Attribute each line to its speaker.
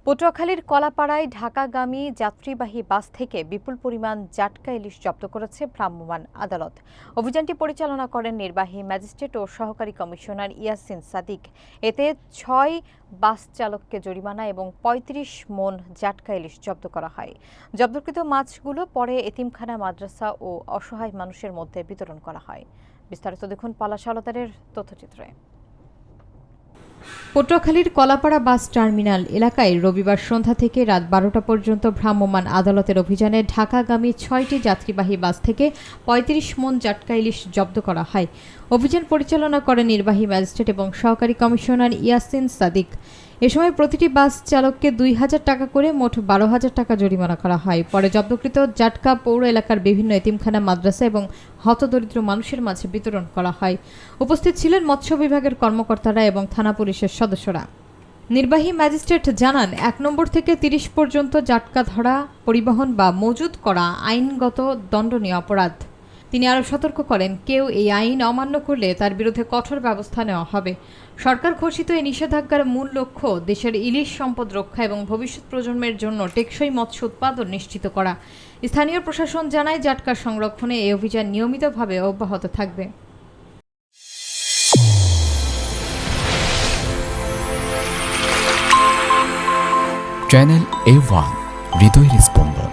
Speaker 1: পটুয়াখালীর কলাপাড়ায় ঢাকাগামী যাত্রীবাহী বাস থেকে বিপুল পরিমাণ জাটকা ইলিশ জব্দ করেছে ভ্রাম্যমাণ আদালত। অভিযানটি পরিচালনা করেন নির্বাহী ম্যাজিস্ট্রেট ও সহকারী কমিশনার ইয়াসিন সাদিক। এতে ৬ বাস চালককে জরিমানা এবং ৩৫ মণ জাটকা ইলিশ জব্দ করা হয়। জব্দকৃত মাছগুলো পরে এতিমখানা, মাদ্রাসা ও অসহায় মানুষের মধ্যে বিতরণ করা হয়। বিস্তারিত দেখুন পলাশ আলতারের তথ্যচিত্রে। পটুয়াখালীর কলাপাড়া বাস টার্মিনাল এলাকায় রবিবার সন্ধ্যা থেকে রাত ১২টা পর্যন্ত ভ্রাম্যমাণ আদালতের অভিযানে ঢাকাগামী ৬টি যাত্রীবাহী বাস থেকে ৩৫ মণ জাটকা ইলিশ জব্দ করা হয়। অভিযান পরিচালনা করেন নির্বাহী ম্যাজিস্ট্রেট এবং সহকারী কমিশনার ইয়াসিন সাদিক। এ সময় প্রতিটি বাস চালককে ২,০০০ টাকা করে মোট ১২,০০০ টাকা জরিমানা করা হয়। পরে জব্দকৃত জাটকা পৌর এলাকার বিভিন্ন এতিমখানা, মাদ্রাসা এবং হতদরিদ্র মানুষের মাঝে বিতরণ করা হয়। উপস্থিত ছিলেন মৎস্য বিভাগের কর্মকর্তারা এবং থানা পুলিশের সদস্যরা। নির্বাহী ম্যাজিস্ট্রেট জানান, ১ নম্বর থেকে ৩০ পর্যন্ত জাটকা ধরা, পরিবহন বা মজুত করা আইনগত দণ্ডনীয় অপরাধ। তিনি আরও সতর্ক করেন, কেউ এই আইন অমান্য করলে তার বিরুদ্ধে কঠোর ব্যবস্থা নেওয়া হবে। সরকার ঘোষিত এই নিষেধাজ্ঞার মূল লক্ষ্য দেশের ইলিশ সম্পদ রক্ষা এবং ভবিষ্যৎ প্রজন্মের জন্য টেকসই মৎস্য উৎপাদন নিশ্চিত করা। স্থানীয় প্রশাসন জানায়, জাটকা সংরক্ষণে এই অভিযান নিয়মিতভাবে অব্যাহত থাকবে।
Speaker 2: চ্যানেল A1 হৃদয়ের স্পন্দন।